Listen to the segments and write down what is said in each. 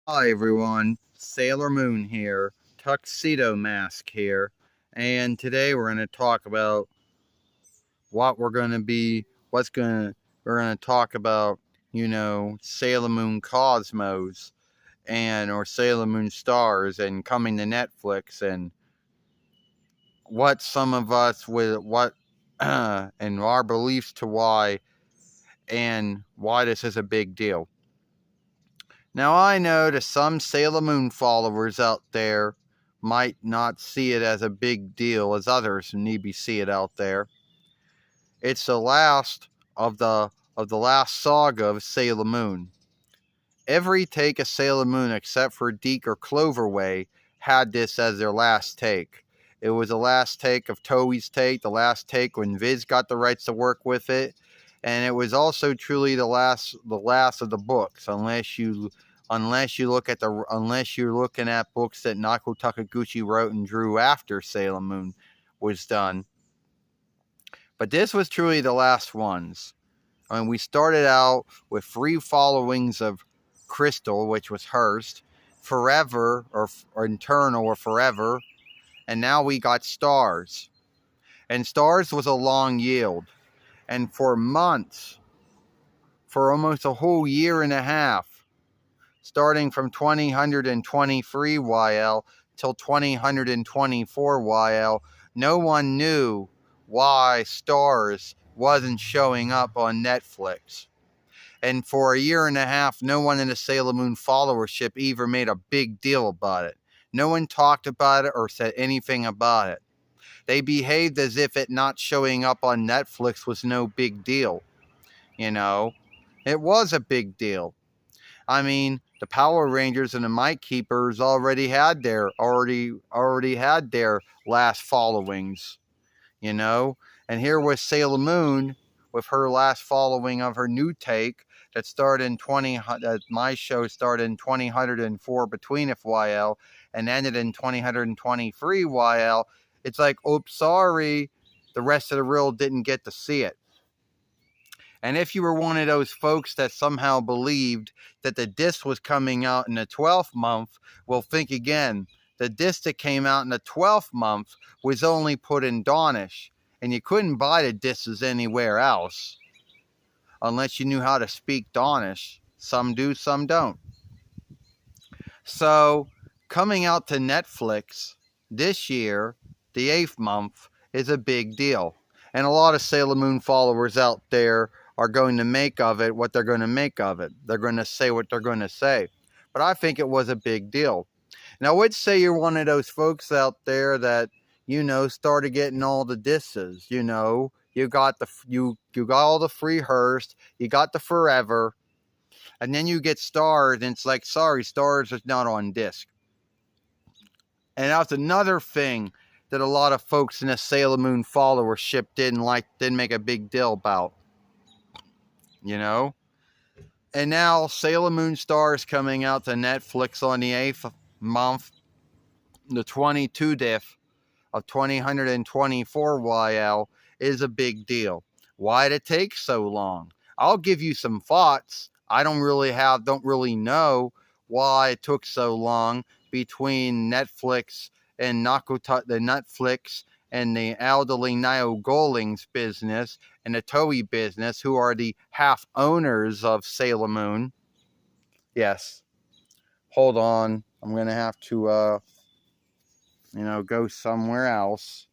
Hi everyone, Sailor Moon here, Tuxedo Mask here, and today we're going to talk about what we're going to be, we're going to talk about, Sailor Moon Cosmos or Sailor Moon Stars and coming to Netflix and what some of us and our beliefs to why and why this is a big deal. Now, I know that some Sailor Moon followers out there might not see it as a big deal as others maybe see it out there. It's the last of the last saga of Sailor Moon. Every take of Sailor Moon except for Deke or Cloverway had this as their last take. It was the last take of Toei's take, the last take when Viz got the rights to work with it, and it was also truly the last of the books, unless you're looking at books that Naoko Takaguchi wrote and drew after Sailor Moon was done. But this was truly the last ones. I mean, we started out with 3 followings of Crystal, which was Hearst, Forever or Eternal or Forever, and now we got Stars. And Stars was a long yield. And for months, for almost a whole year and a half, starting from 2023 YL till 2024 YL, no one knew why Stars wasn't showing up on Netflix. And for a year and a half, no one in the Sailor Moon followership even made a big deal about it. No one talked about it or said anything about it. They behaved as if it not showing up on Netflix was no big deal. It was a big deal. I mean, the Power Rangers and the Might Keepers already had their last followings, And here was Sailor Moon with her last following of her new take that my show started in 2004 between FYL and ended in 2023 YL. It's like, oops, sorry, the rest of the world didn't get to see it. And if you were one of those folks that somehow believed that the disc was coming out in the 12th month, well, think again. The disc that came out in the 12th month was only put in Dawnish, and you couldn't buy the discs anywhere else unless you knew how to speak Dawnish. Some do, some don't. So, coming out to Netflix this year, the 8th month, is a big deal. And a lot of Sailor Moon followers out there are going to make of it what they're going to make of it. They're going to say what they're going to say. But I think it was a big deal. And I would say you're one of those folks out there that, started getting all the disses. You got all the free Hearst, you got the Forever, and then you get Stars, and it's like, sorry, Stars is not on disc. And that's another thing that a lot of folks in the Sailor Moon followership didn't make a big deal about. And now Sailor Moon Stars coming out to Netflix on the 8th month, the 22th of 2024 YL, is a big deal. Why did it take so long? I'll give you some thoughts. I don't really know why it took so long between Netflix and the Netflix and the elderly Nio Goling's business and the Toei business, who are the half owners of Sailor Moon. Yes. Hold on. I'm going to have to, go somewhere else.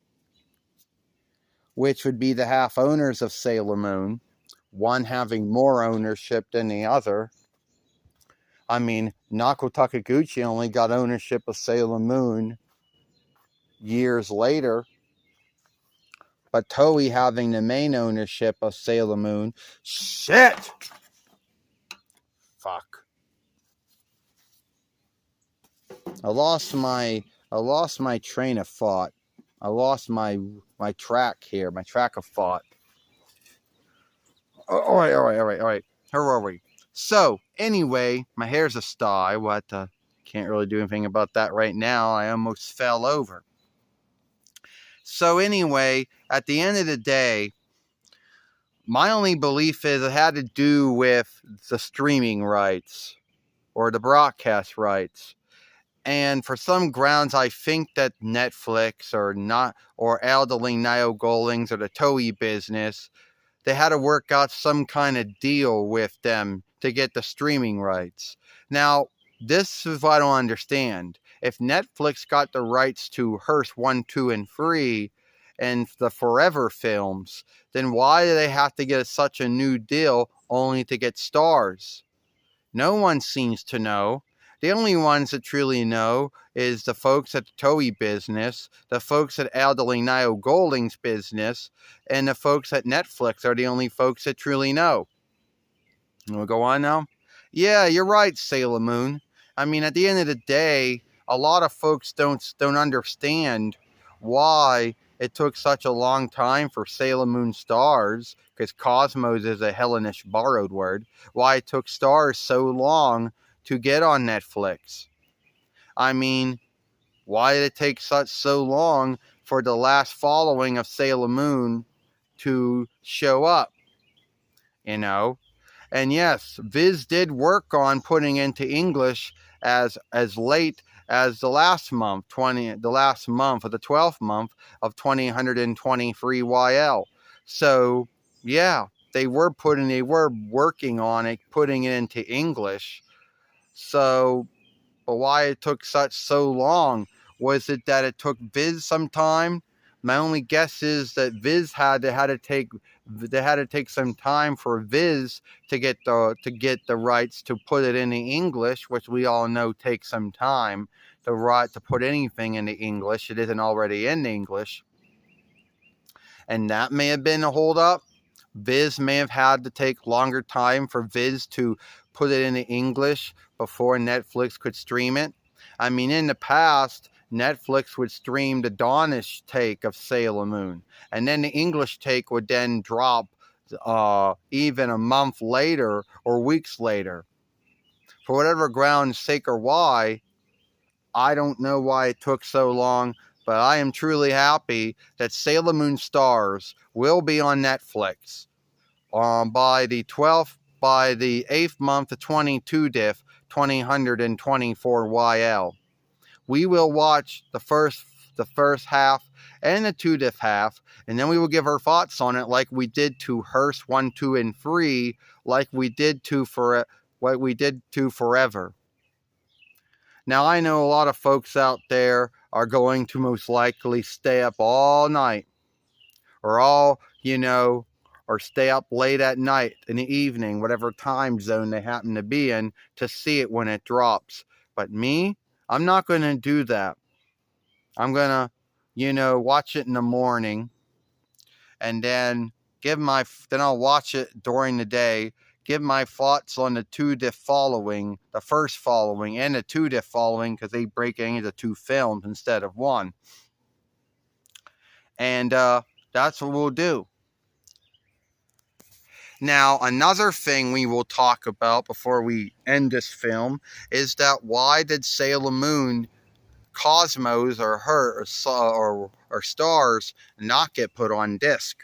Which would be the half owners of Sailor Moon, one having more ownership than the other. I mean, Naoko Takaguchi only got ownership of Sailor Moon years later, but Toei having the main ownership of Sailor Moon. Shit! Fuck. I lost my train of thought. I lost my track here, my track of thought. All right. Where are we? So, anyway, my hair's a sty. Can't really do anything about that right now. I almost fell over. So, anyway, at the end of the day, my only belief is it had to do with the streaming rights. or the broadcast rights. And for some grounds, I think that Netflix or Elderly Nile Goldings or the Toei business, they had to work out some kind of deal with them to get the streaming rights. Now, this is what I don't understand. If Netflix got the rights to Hearst 1, 2, and 3 and the Forever films, then why do they have to get such a new deal only to get STARS? No one seems to know. The only ones that truly know is the folks at the Toei business, the folks at Elderly Nile Golding's business, and the folks at Netflix are the only folks that truly know. We'll go on now. Yeah, you're right, Sailor Moon. I mean, at the end of the day, a lot of folks don't understand why it took such a long time for Sailor Moon STARS, because Cosmos is a Hellenish borrowed word, why it took STARS so long to get on Netflix. I mean, why did it take so long for the last following of Sailor Moon to show up? You know? And yes, Viz did work on putting into English as late as the last month of the 12th month of 2023 YL. So yeah, they were working on it, putting it into English. So, but why it took so long? Was it that it took Viz some time? My only guess is that Viz had to take some time for Viz to get the rights to put it into English, which we all know takes some time to put anything into English. It isn't already in English, and that may have been a holdup. Viz may have had to take longer time for Viz to put it into English before Netflix could stream it. I mean, in the past, Netflix would stream the Danish take of Sailor Moon, and then the English take would then drop even a month later or weeks later. For whatever grounds, sake or why, I don't know why it took so long, but I am truly happy that Sailor Moon STARS will be on Netflix by the 8th month of 22 diff 2024 YL. We will watch the first half and the 2 diff half, and then we will give our thoughts on it like we did to Hearst 1, 2, and 3, like we did to Forever. Now, I know a lot of folks out there are going to most likely stay up all night, or stay up late at night in the evening, whatever time zone they happen to be in, to see it when it drops. But me, I'm not going to do that. I'm going to, watch it in the morning, and then I'll watch it during the day, give my thoughts on the 2 diff following, the first following, and the 2 diff following, because they break it into 2 films instead of 1. And that's what we'll do. Now, another thing we will talk about before we end this film is that why did Sailor Moon, Cosmos, or STARS not get put on disc?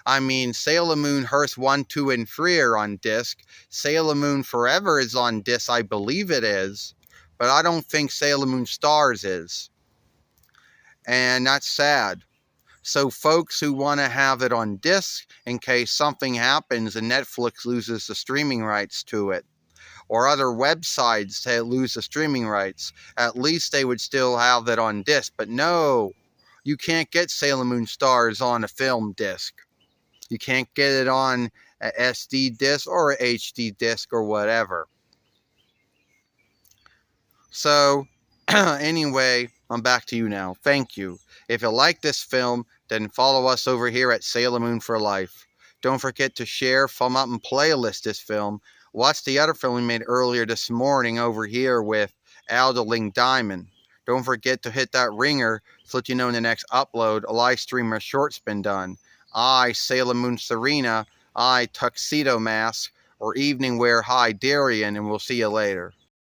I mean, Sailor Moon Hearst 1, 2, and 3 are on disc. Sailor Moon Forever is on disc, I believe it is, but I don't think Sailor Moon STARS is. And that's sad. So folks who want to have it on disc in case something happens and Netflix loses the streaming rights to it, or other websites that lose the streaming rights, at least they would still have it on disc. But no, you can't get Sailor Moon STARS on a film disc. You can't get it on a SD disc or a HD disc or whatever. So anyway, I'm back to you now. Thank you. If you like this film, then follow us over here at Sailor Moon for Life. Don't forget to share, thumb up, and playlist this film. Watch the other film we made earlier this morning over here with Alderling Diamond. Don't forget to hit that ringer so that you know in the next upload a live stream or short's been done. I, Sailor Moon Serena, I, Tuxedo Mask, or Evening Wear High Darian, and we'll see you later.